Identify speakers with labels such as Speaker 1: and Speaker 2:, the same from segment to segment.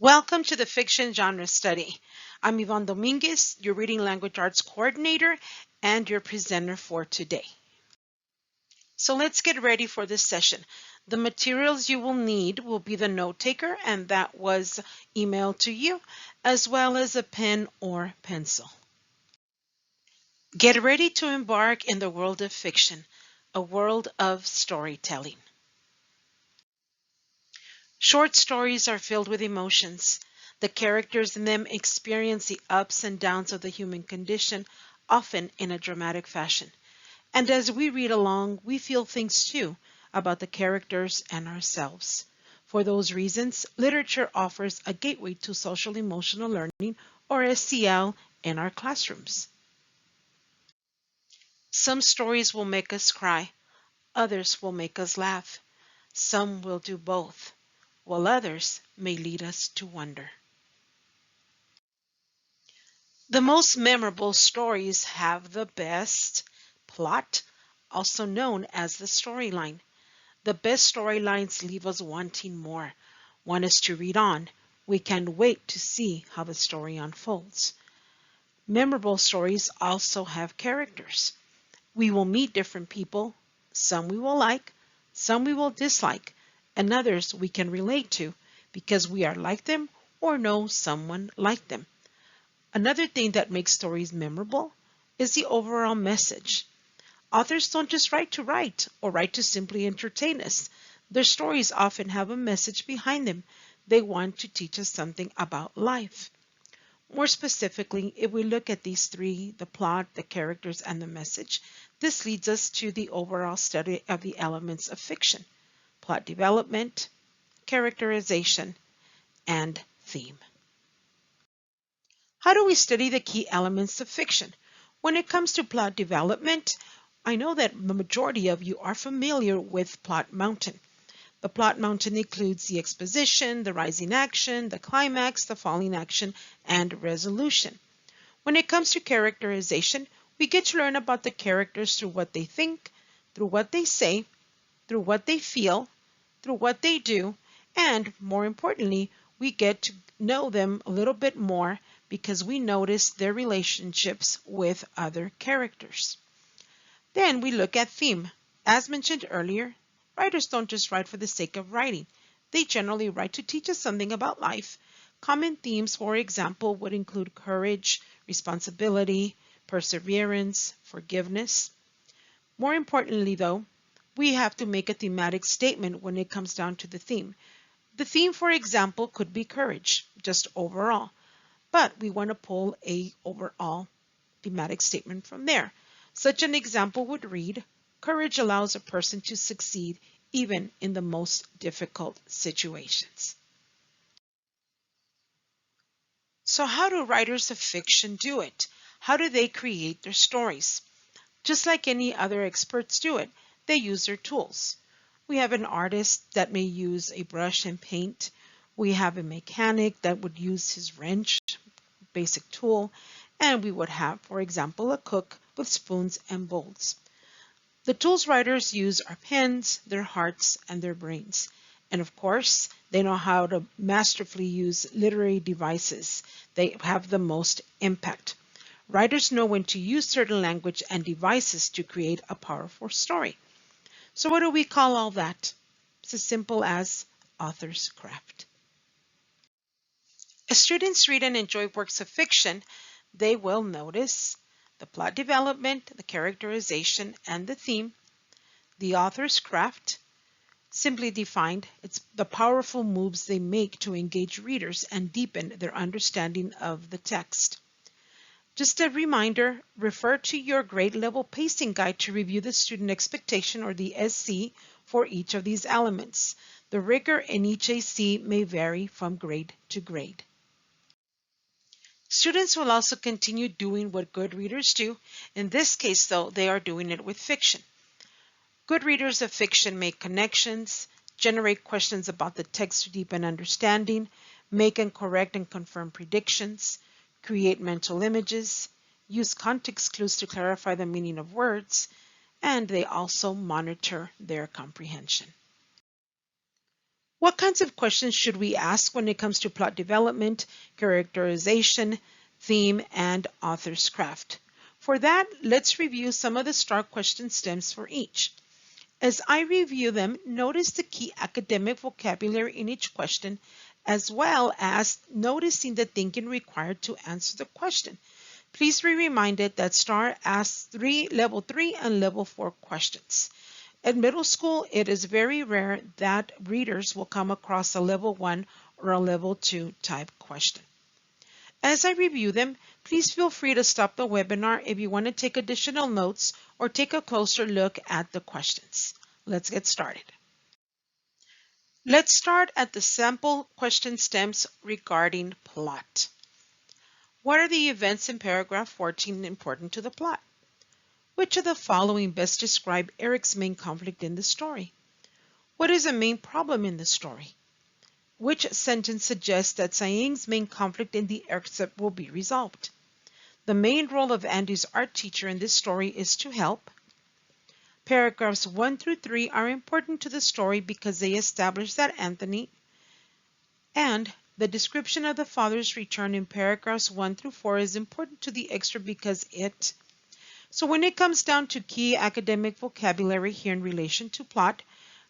Speaker 1: Welcome to the Fiction Genre Study. I'm Yvonne Dominguez, your Reading Language Arts Coordinator and your presenter for today. So let's get ready for this session. The materials you will need will be the note taker, and that was emailed to you, as well as a pen or pencil. Get ready to embark in the world of fiction, a world of storytelling. Short stories are filled with emotions. The characters in them experience the ups and downs of the human condition, often in a dramatic fashion. And as we read along, we feel things too about the characters and ourselves. For those reasons, literature offers a gateway to social emotional learning, or SEL, in our classrooms. Some stories will make us cry, others will make us laugh. Some will do both, while others may lead us to wonder. The most memorable stories have the best plot, also known as the storyline. The best storylines leave us wanting more, want us to read on. We can't wait to see how the story unfolds. Memorable stories also have characters. We will meet different people, some we will like, some we will dislike, and others we can relate to because we are like them or know someone like them. Another thing that makes stories memorable is the overall message. Authors don't just write or write to simply entertain us. Their stories often have a message behind them. They want to teach us something about life. More specifically, if we look at these three, the plot, the characters, and the message, this leads us to the overall study of the elements of fiction: plot development, characterization, and theme. How do we study the key elements of fiction? When it comes to plot development, I know that the majority of you are familiar with Plot Mountain. The Plot Mountain includes the exposition, the rising action, the climax, the falling action, and resolution. When it comes to characterization, we get to learn about the characters through what they think, through what they say, through what they feel, through what they do, and more importantly, we get to know them a little bit more because we notice their relationships with other characters. Then we look at theme. As mentioned earlier, writers don't just write for the sake of writing. They generally write to teach us something about life. Common themes, for example, would include courage, responsibility, perseverance, forgiveness. More importantly, though, we have to make a thematic statement when it comes down to the theme. The theme, for example, could be courage, just overall, but we want to pull a overall thematic statement from there. Such an example would read, courage allows a person to succeed even in the most difficult situations. So how do writers of fiction do it? How do they create their stories? Just like any other experts do it, they use their tools. We have an artist that may use a brush and paint. We have a mechanic that would use his wrench, basic tool, and we would have, for example, a cook with spoons and bowls. The tools writers use are pens, their hearts, and their brains. And of course, they know how to masterfully use literary devices. They have the most impact. Writers know when to use certain language and devices to create a powerful story. So what do we call all that? It's as simple as author's craft. As students read and enjoy works of fiction, they will notice the plot development, the characterization, and the theme. The author's craft, simply defined, it's the powerful moves they make to engage readers and deepen their understanding of the text. Just a reminder, refer to your grade level pacing guide to review the student expectation, or the SC, for each of these elements. The rigor in each AC may vary from grade to grade. Students will also continue doing what good readers do. In this case, though, they are doing it with fiction. Good readers of fiction make connections, generate questions about the text to deepen understanding, make and correct and confirm predictions, create mental images, use context clues to clarify the meaning of words, and they also monitor their comprehension. What kinds of questions should we ask when it comes to plot development, characterization, theme, and author's craft? For that, let's review some of the STAR question stems for each. As I review them, notice the key academic vocabulary in each question, as well as noticing the thinking required to answer the question. Please be reminded that STAR asks level 3 and level 4 questions. At middle school, it is very rare that readers will come across a level 1 or a level 2 type question. As I review them, please feel free to stop the webinar if you want to take additional notes or take a closer look at the questions. Let's get started. Let's start at the sample question stems regarding plot. What are the events in paragraph 14 important to the plot? Which of the following best describe Eric's main conflict in the story? What is the main problem in the story? Which sentence suggests that Saying's main conflict in the excerpt will be resolved? The main role of Andy's art teacher in this story is to help. Paragraphs 1 through 3 are important to the story because they establish that Anthony, and the description of the father's return in paragraphs 1 through 4 is important to the excerpt because it. So when it comes down to key academic vocabulary here in relation to plot,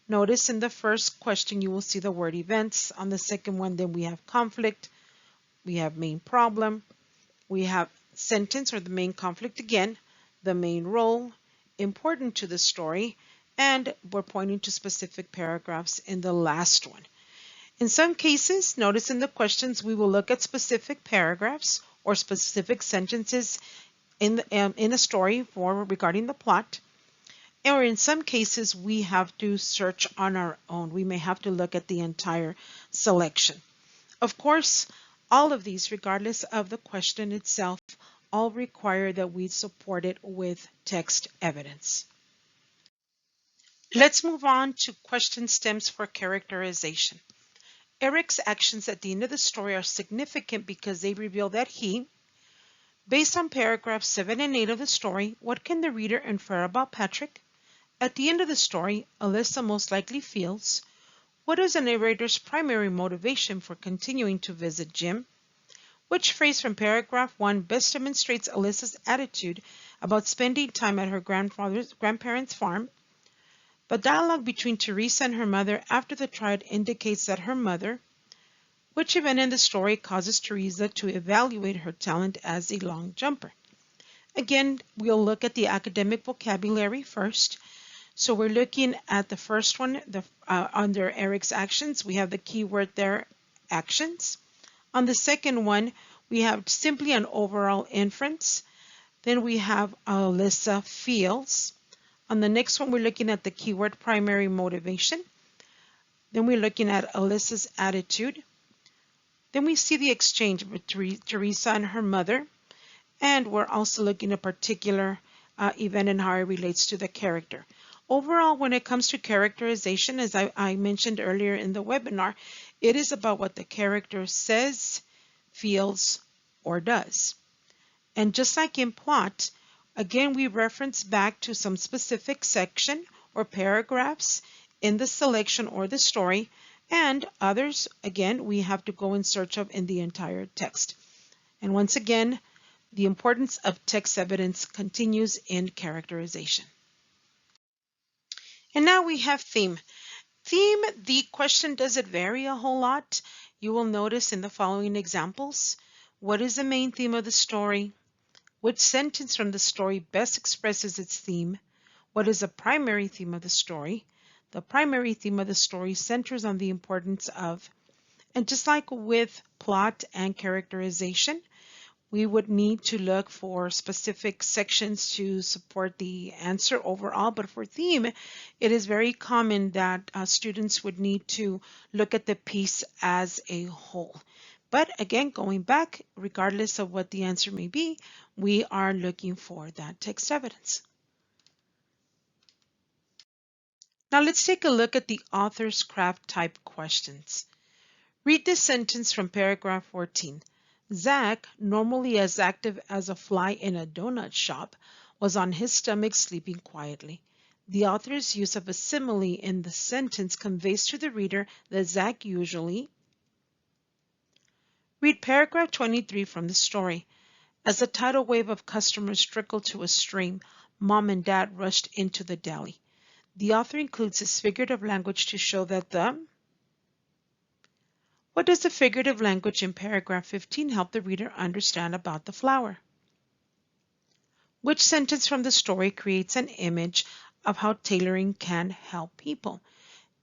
Speaker 1: notice in the first question you will see the word events. On the second one, then we have conflict, we have main problem, we have sentence or the main conflict again, the main role, important to the story, and we're pointing to specific paragraphs in the last one. In some cases, notice in the questions we will look at specific paragraphs or specific sentences in a story regarding the plot. Or in some cases, we have to search on our own. We may have to look at the entire selection. Of course, all of these, regardless of the question itself, all require that we support it with text evidence. Let's move on to question stems for characterization. Eric's actions at the end of the story are significant because they reveal that he, based on paragraphs 7 and 8 of the story, what can the reader infer about Patrick? At the end of the story, Alyssa most likely feels, what is the narrator's primary motivation for continuing to visit Jim? Which phrase from paragraph 1 best demonstrates Alyssa's attitude about spending time at her grandparents' farm? The dialogue between Teresa and her mother after the trial indicates that her mother. Which event in the story causes Teresa to evaluate her talent as a long jumper? Again, we'll look at the academic vocabulary first. So we're looking at the first one, under Eric's actions, we have the keyword there, actions. On the second one, we have simply an overall inference. Then we have Alyssa feels. On the next one, we're looking at the keyword primary motivation. Then we're looking at Alyssa's attitude. Then we see the exchange between Teresa and her mother. And we're also looking at a particular event and how it relates to the character. Overall, when it comes to characterization, as I mentioned earlier in the webinar, it is about what the character says, feels, or does. And just like in plot, again, we reference back to some specific section or paragraphs in the selection or the story, and others, again, we have to go in search of in the entire text. And once again, the importance of text evidence continues in characterization. And now we have theme. Theme, the question, does it vary a whole lot? You will notice in the following examples. What is the main theme of the story? Which sentence from the story best expresses its theme? What is the primary theme of the story? The primary theme of the story centers on the importance of, and just like with plot and characterization, we would need to look for specific sections to support the answer overall. But for theme, it is very common that students would need to look at the piece as a whole. But again, going back, regardless of what the answer may be, we are looking for that text evidence. Now let's take a look at the author's craft type questions. Read this sentence from paragraph 14. Zach, normally as active as a fly in a donut shop, was on his stomach sleeping quietly. The author's use of a simile in the sentence conveys to the reader that Zach usually. Read paragraph 23 from the story. As the tidal wave of customers trickled to a stream, Mom and Dad rushed into the deli. The author includes his figurative language to show that the. What does the figurative language in paragraph 15 help the reader understand about the flower? Which sentence from the story creates an image of how tailoring can help people?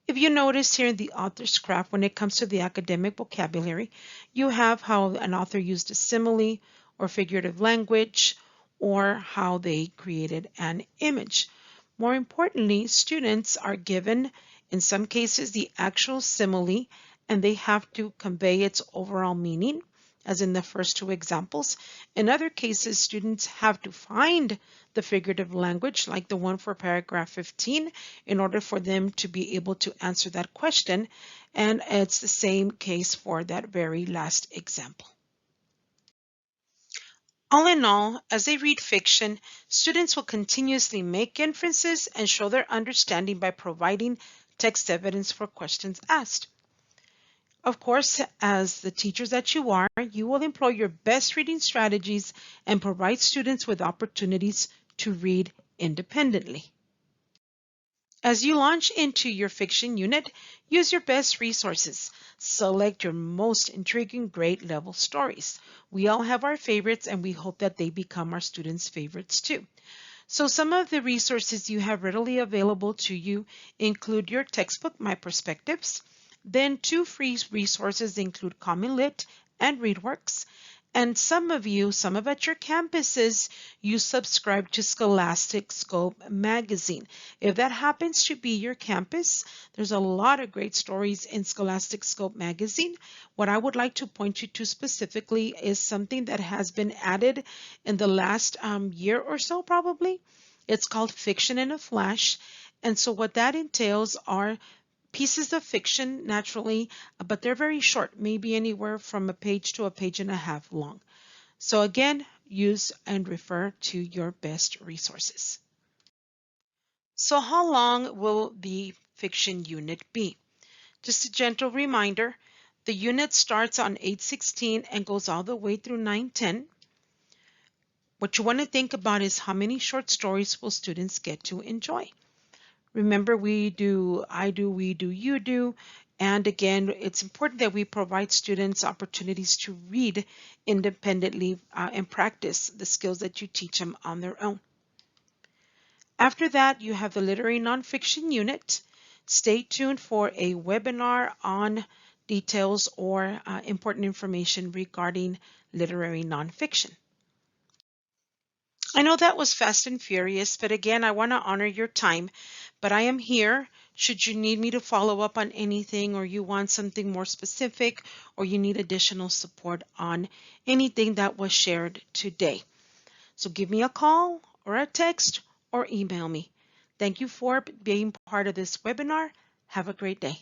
Speaker 1: If you notice here in the author's craft, when it comes to the academic vocabulary, you have how an author used a simile or figurative language, or how they created an image. More importantly, students are given, in some cases, the actual simile, and they have to convey its overall meaning, as in the first two examples. In other cases, students have to find the figurative language, like the one for paragraph 15, in order for them to be able to answer that question. And it's the same case for that very last example. All in all, as they read fiction, students will continuously make inferences and show their understanding by providing text evidence for questions asked. Of course, as the teachers that you are, you will employ your best reading strategies and provide students with opportunities to read independently. As you launch into your fiction unit, use your best resources. Select your most intriguing grade level stories. We all have our favorites, and we hope that they become our students' favorites too. So some of the resources you have readily available to you include your textbook, My Perspectives. Then 2 free resources include Common Lit and ReadWorks. And some at your campuses, you subscribe to Scholastic Scope magazine. If that happens to be your campus, there's a lot of great stories in Scholastic Scope magazine. What I would like to point you to specifically is something that has been added in the last year or so, probably. It's called Fiction in a Flash. And so what that entails are pieces of fiction, naturally, but they're very short, maybe anywhere from a page to a page and a half long. So again, use and refer to your best resources. So how long will the fiction unit be? Just a gentle reminder, the unit starts on 8:16 and goes all the way through 9:10. What you want to think about is how many short stories will students get to enjoy? Remember, we do, I do, we do, you do. And again, it's important that we provide students opportunities to read independently and practice the skills that you teach them on their own. After that, you have the literary nonfiction unit. Stay tuned for a webinar on details or important information regarding literary nonfiction. I know that was fast and furious, but again, I want to honor your time. But I am here should you need me to follow up on anything, or you want something more specific, or you need additional support on anything that was shared today. So give me a call or a text or email me. Thank you for being part of this webinar. Have a great day.